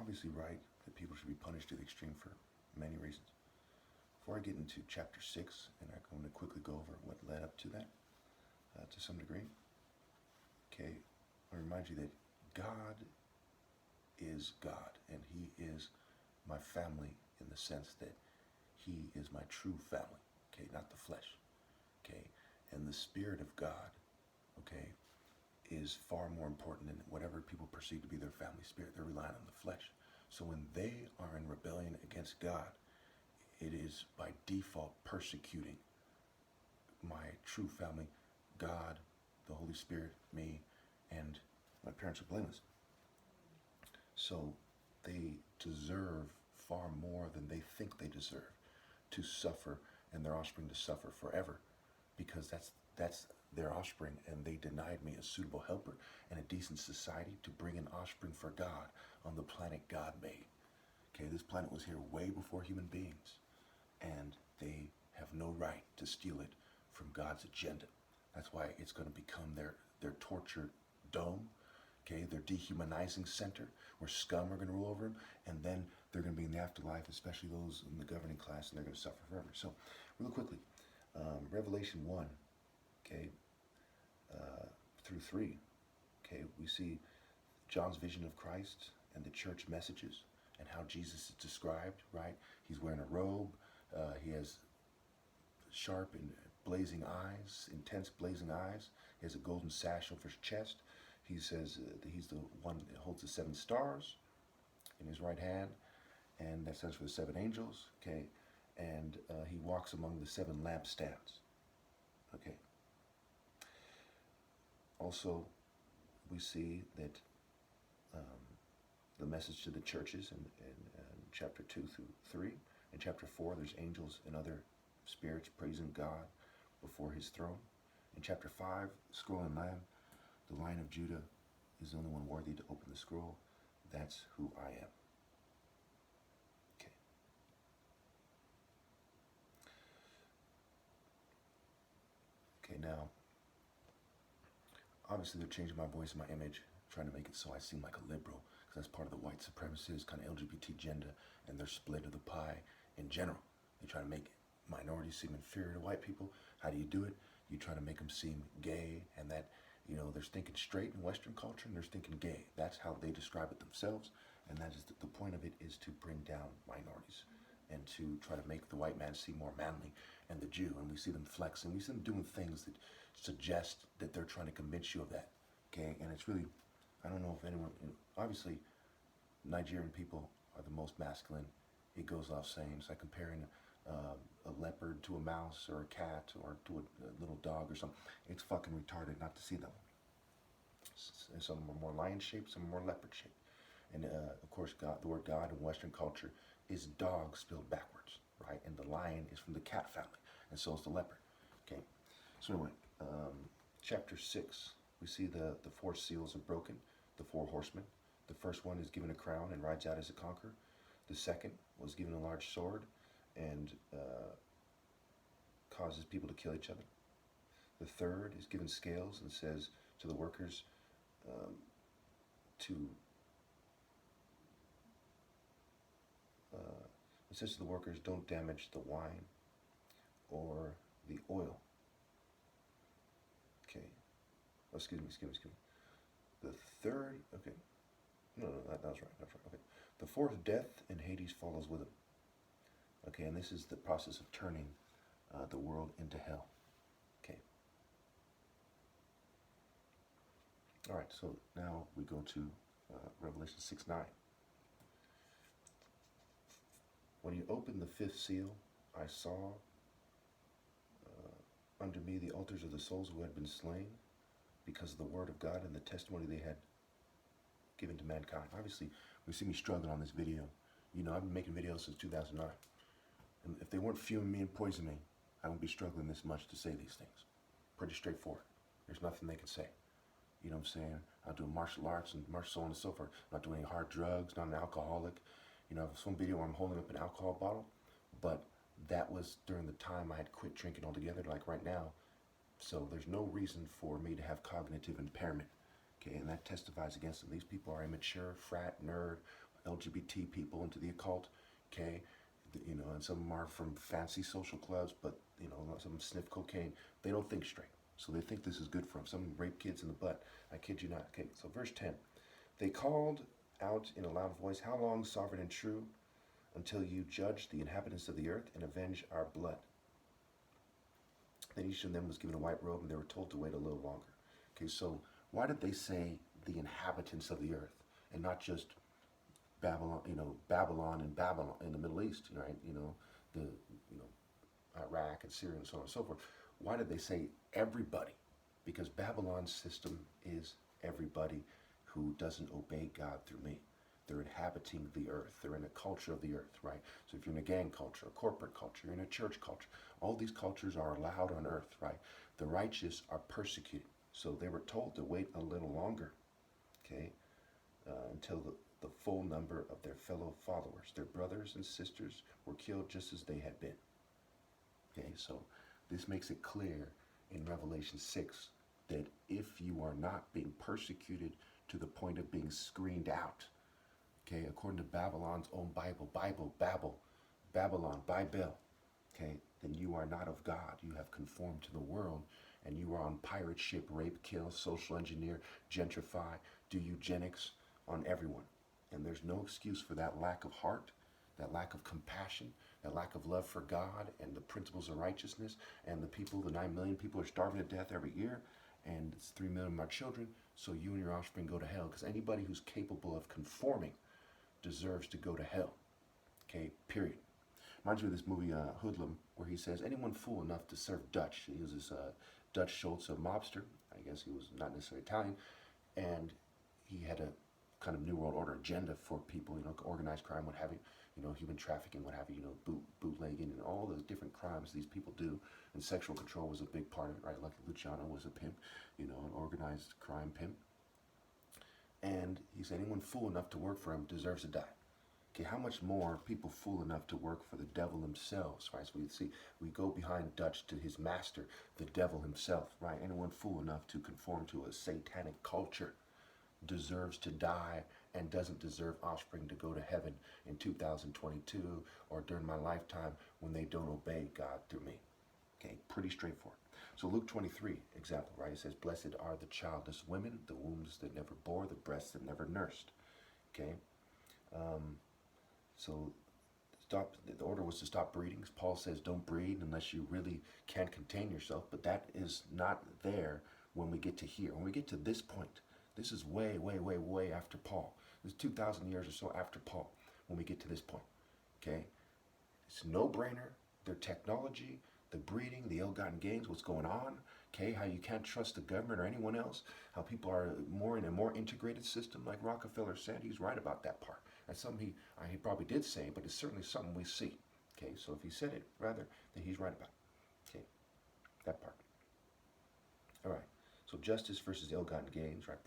obviously right that people should be punished to the extreme for many reasons. Before I get into chapter 6, and I'm going to quickly go over what led up to that, to some degree, okay, I remind you that God is God, and He is my family in the sense that He is my true family, okay, not the flesh, okay, and the Spirit of God, okay, is far more important than whatever people perceive to be their family spirit. They're relying on the flesh. So when they are in rebellion against God, it is by default persecuting my true family, God, the Holy Spirit, me, and my parents are blameless. So they deserve far more than they think they deserve to suffer, and their offspring to suffer forever, because that's their offspring, and they denied me a suitable helper and a decent society to bring an offspring for God on the planet God made. Okay, this planet was here way before human beings, and they have no right to steal it from God's agenda. That's why it's going to become their torture dome, okay, their dehumanizing center, where scum are going to rule over them, and then they're going to be in the afterlife, especially those in the governing class, and they're going to suffer forever. So, real quickly, Revelation 1, okay, through 3, okay, we see John's vision of Christ and the church messages and how Jesus is described, right? He's wearing a robe, he has sharp and blazing eyes, intense blazing eyes. He has a golden sash over his chest. He says that he's the one that holds the 7 stars in his right hand, and that stands for the 7 angels, okay? And he walks among the 7 lampstands, okay? Also, we see that the message to the churches in chapter 2 through 3. In chapter 4, there's angels and other spirits praising God before his throne. In chapter 5, scroll and lamb, the Lion of Judah is the only one worthy to open the scroll. That's who I am. Okay. Okay, now, obviously they're changing my voice and my image, trying to make it so I seem like a liberal, because that's part of the white supremacist kind of LGBT agenda and their split of the pie in general. They try to make minorities seem inferior to white people. How do you do it? You try to make them seem gay, and that, you know, they're thinking straight in Western culture and they're thinking gay. That's how they describe it themselves, and that is the point of it is to bring down minorities and to try to make the white man seem more manly and the Jew. And we see them flexing. We see them doing things that suggest that they're trying to convince you of that. Okay, and it's really, I don't know if anyone, obviously Nigerian people are the most masculine. It goes off saying, it's like comparing a leopard to a mouse or a cat or to a little dog or something. It's fucking retarded not to see them. Some are more lion shaped, some are more leopard shaped. And of course, God, the word God in Western culture is dog spelled backwards, right? And the lion is from the cat family, and so is the leopard. Okay, so anyway, chapter 6, we see the 4 seals are broken, the 4 horsemen. The first one is given a crown and rides out as a conqueror. The second was given a large sword and causes people to kill each other. The third is given scales and says to the workers it says to the workers, don't damage the wine or the oil. Okay. Oh, excuse me. The third, okay. No, that was right. That's right. Okay. The 4th, death and Hades follows with him. Okay, and this is the process of turning the world into hell. Okay. All right, so now we go to Revelation 6:9. When he opened the 5th seal, I saw under me the altars of the souls who had been slain because of the word of God and the testimony they had given to mankind. Obviously, we see me struggling on this video. You know, I've been making videos since 2009. And if they weren't fuming me and poisoning me, I wouldn't be struggling this much to say these things. Pretty straightforward. There's nothing they can say. You know what I'm saying? I'm doing martial arts and so on and so forth. I'm not doing any hard drugs, not an alcoholic. You know, there's one video where I'm holding up an alcohol bottle, but that was during the time I had quit drinking altogether, like right now. So there's no reason for me to have cognitive impairment. Okay, and that testifies against them. These people are immature, frat, nerd, LGBT people into the occult, okay? You know, and some of them are from fancy social clubs, but, you know, some of them sniff cocaine. They don't think straight. So they think this is good for them. Some rape kids in the butt. I kid you not. Okay, so verse 10. They called out in a loud voice, "How long, sovereign and true, until you judge the inhabitants of the earth and avenge our blood?" Then each of them was given a white robe, and they were told to wait a little longer. Okay, so why did they say the inhabitants of the earth and not just Babylon? You know, Babylon and Babylon in the Middle East, right? You know, the Iraq and Syria and so on and so forth. Why did they say everybody? Because Babylon's system is everybody who doesn't obey God through me. They're inhabiting the earth. They're in a culture of the earth, right? So if you're in a gang culture, a corporate culture, you're in a church culture, all these cultures are allowed on earth, right? The righteous are persecuted. So they were told to wait a little longer, okay, until the full number of their fellow followers, their brothers and sisters, were killed just as they had been. Okay, so this makes it clear in Revelation 6 that if you are not being persecuted to the point of being screened out, okay, according to Babylon's own Bible, Babylon, Bible, okay, then you are not of God. You have conformed to the world, and you are on pirate ship, rape, kill, social engineer, gentrify, do eugenics on everyone. And there's no excuse for that lack of heart, that lack of compassion, that lack of love for God and the principles of righteousness. And the people, the 9 million people are starving to death every year, and it's 3 million of our children, so you and your offspring go to hell. Because anybody who's capable of conforming deserves to go to hell. Okay, period. Reminds me of this movie Hoodlum, where he says, anyone fool enough to serve Dutch. He uses Dutch Schultz, a mobster. I guess he was not necessarily Italian. And he had a kind of New World Order agenda for people, you know, organized crime, what have you, you know, human trafficking, what have you, you know, bootlegging, and all the different crimes these people do. And sexual control was a big part of it, right? Lucky Luciano was a pimp, you know, an organized crime pimp. And he said, anyone fool enough to work for him deserves to die. Okay, how much more people fool enough to work for the devil themselves, right? So we see, we go behind Dutch to his master, the devil himself, right? Anyone fool enough to conform to a satanic culture deserves to die and doesn't deserve offspring to go to heaven in 2022 or during my lifetime when they don't obey God through me. Okay, pretty straightforward. So Luke 23, example, right? It says, blessed are the childless women, the wombs that never bore, the breasts that never nursed. Okay, so the order was to stop breeding. Paul says don't breed unless you really can't contain yourself, but that is not there when we get to here. When we get to this point, this is way, way, way, way after Paul. This is 2,000 years or so after Paul when we get to this point, okay? It's a no-brainer. Their technology, the breeding, the ill-gotten gains, what's going on, okay? How you can't trust the government or anyone else, how people are more in a more integrated system like Rockefeller said. He's right about that part. That's something he probably did say, but it's certainly something we see, okay? So if he said it, rather, then he's right about it, okay? That part. All right. So justice versus ill-gotten gains, right?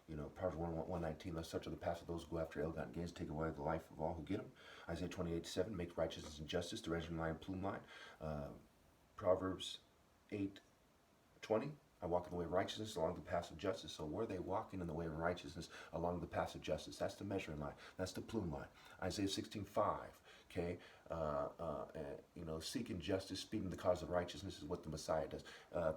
You know, Proverbs 1:19, let's touch on the path of those who go after ill-gotten gains, take away the life of all who get them. Isaiah 28:7, make righteousness and justice the regimen line, plume line. Proverbs 8:20, I walk in the way of righteousness along the path of justice. So were they walking in the way of righteousness along the path of justice? That's the measuring line. That's the plume line. Isaiah 16:5, okay? You know, seeking justice, speeding the cause of righteousness is what the Messiah does.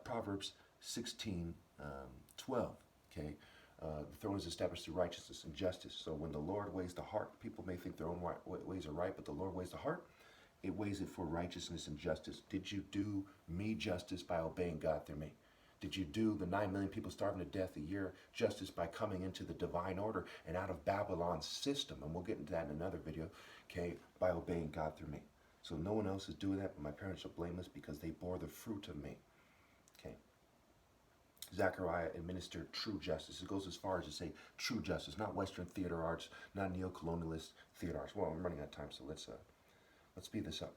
Proverbs 16:12, okay? The throne is established through righteousness and justice. So when the Lord weighs the heart, people may think their own ways are right, but the Lord weighs the heart. It weighs it for righteousness and justice. Did you do me justice by obeying God through me? Did you do the 9 million people starving to death a year justice by coming into the divine order and out of Babylon's system? And we'll get into that in another video, okay, by obeying God through me. So no one else is doing that, but my parents are blameless because they bore the fruit of me. Okay. Zechariah administered true justice. It goes as far as to say true justice, not Western theater arts, not neo-colonialist theater arts. Well, I'm running out of time, so let's speed this up.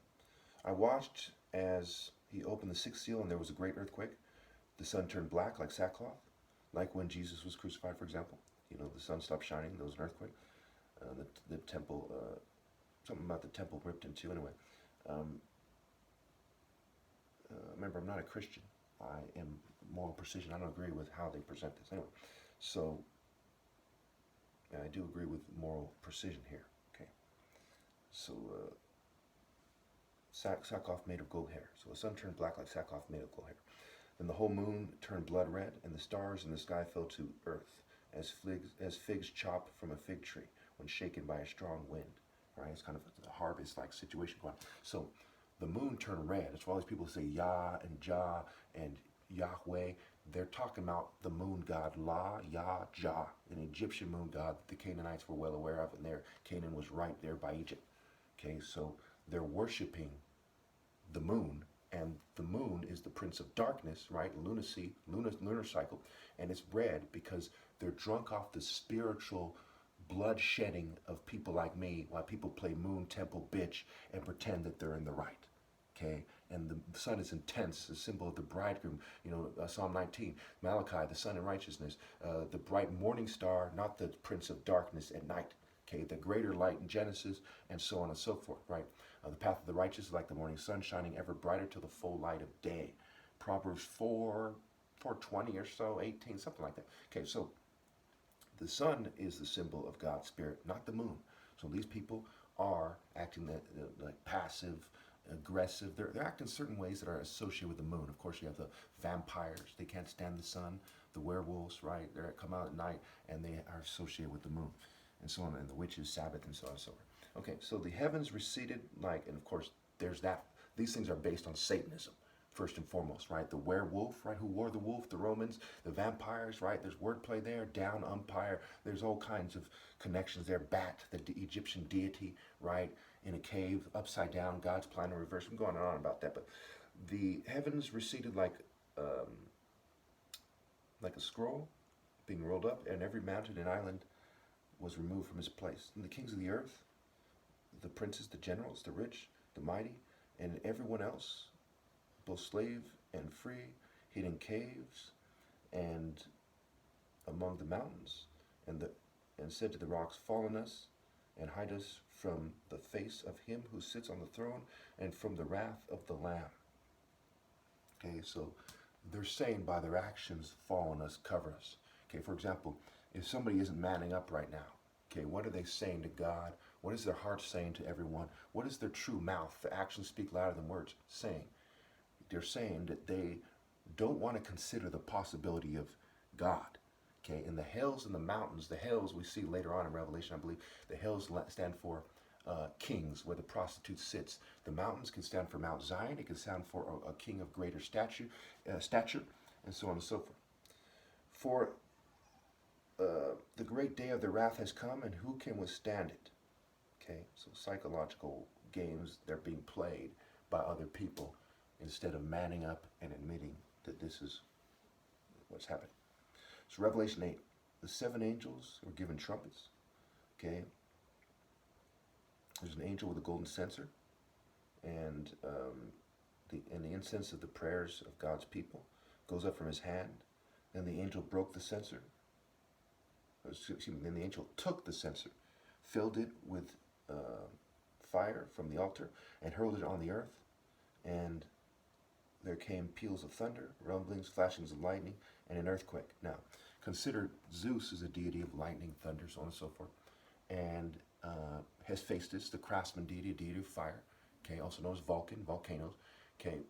I watched as he opened the 6th seal, and there was a great earthquake. The sun turned black like sackcloth, like when Jesus was crucified, for example. You know, the sun stopped shining. There was an earthquake. The temple, something about the temple ripped in two. Anyway, remember, I'm not a Christian. I am moral precision. I don't agree with how they present this. Anyway, so I do agree with moral precision here. Okay, so sackcloth made of gold hair. So the sun turned black like sackcloth made of gold hair. Then the whole moon turned blood red, and the stars in the sky fell to earth, as figs chopped from a fig tree when shaken by a strong wind. All right, it's kind of a harvest-like situation going on. So the moon turned red. That's why all these people say Yah and Jah and Yahweh. They're talking about the moon god La, Yah, Jah, an Egyptian moon god that the Canaanites were well aware of, and Canaan was right there by Egypt. Okay, so they're worshiping the moon, and the moon is the prince of darkness, right? Lunacy, lunar cycle, and it's red because they're drunk off the spiritual blood shedding of people like me, while people play moon temple bitch and pretend that they're in the right. Okay, and the sun is intense, a symbol of the bridegroom. You know, Psalm 19, Malachi, the sun in righteousness, the bright morning star, not the prince of darkness at night. Okay, the greater light in Genesis, and so on and so forth, right? The path of the righteous is like the morning sun, shining ever brighter till the full light of day. Proverbs 4:20 or so, 18, something like that. Okay, so the sun is the symbol of God's spirit, not the moon. So these people are acting like passive, aggressive. They're acting certain ways that are associated with the moon. Of course, you have the vampires. They can't stand the sun. The werewolves, right? They come out at night, and they are associated with the moon, and so on. And the witches, Sabbath, and so on and so forth. Okay, so the heavens receded like, and of course, there's that. These things are based on Satanism, first and foremost, right? The werewolf, right? Who wore the wolf? The Romans. The vampires, right? There's wordplay there. Down umpire. There's all kinds of connections there. Bat, the Egyptian deity, right? In a cave, upside down. God's plan in reverse. I'm going on about that, but the heavens receded like a scroll being rolled up, and every mountain and island was removed from his place. And the kings of the earth, the princes, the generals, the rich, the mighty, and everyone else, both slave and free, hid in caves and among the mountains, and said to the rocks, "Fall on us, and hide us from the face of him who sits on the throne, and from the wrath of the Lamb." Okay, so they're saying by their actions, fall on us, cover us. Okay, for example, if somebody isn't manning up right now, okay, what are they saying to God? What is their heart saying to everyone? What is their true mouth? The actions speak louder than words saying. They're saying that they don't want to consider the possibility of God. Okay, in the hills and the mountains, the hills we see later on in Revelation, I believe, the hills stand for kings, where the prostitute sits. The mountains can stand for Mount Zion. It can stand for a king of greater stature, and so on and so forth. For the great day of the wrath has come, and who can withstand it? Okay, so psychological games, they're being played by other people instead of manning up and admitting that this is what's happening. So Revelation 8, the 7 angels were given trumpets. Okay, there's an angel with a golden censer, and the incense of the prayers of God's people goes up from his hand. Then the angel broke the censer. Then the angel took the censer, filled it with fire from the altar, and hurled it on the earth. And there came peals of thunder, rumblings, flashings of lightning, and an earthquake. Now, consider Zeus is a deity of lightning, thunder, so on and so forth. And Hephaestus, the craftsman deity, a deity of fire, okay, also known as Vulcan, volcanoes, okay,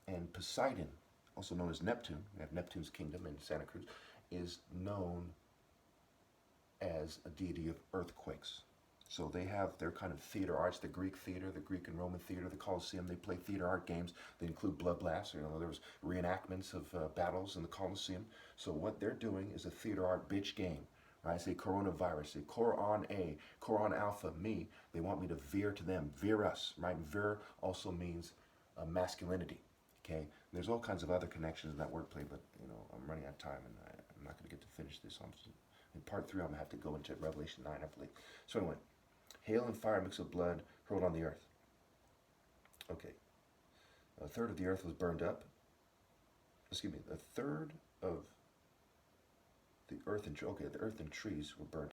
and Poseidon, also known as Neptune, we have Neptune's kingdom in Santa Cruz, is known as a deity of earthquakes. So they have their kind of theater arts, the Greek theater, the Greek and Roman theater, the Colosseum. They play theater art games. They include blood blasts. You know, there was reenactments of battles in the Colosseum. So what they're doing is a theater art bitch game. Right? Say coronavirus, say Coron A, Coron Alpha, me. They want me to veer to them, veer us. Right? Veer also means masculinity. Okay. There's all kinds of other connections in that wordplay, but you know I'm running out of time, and I'm not going to get to finish this. In part 3, I'm going to have to go into Revelation 9, I believe. So anyway, hail and fire mixed with blood hurled on the earth. Okay. A third of the earth was burned up. Excuse me. A third of the earth and the earth and trees were burned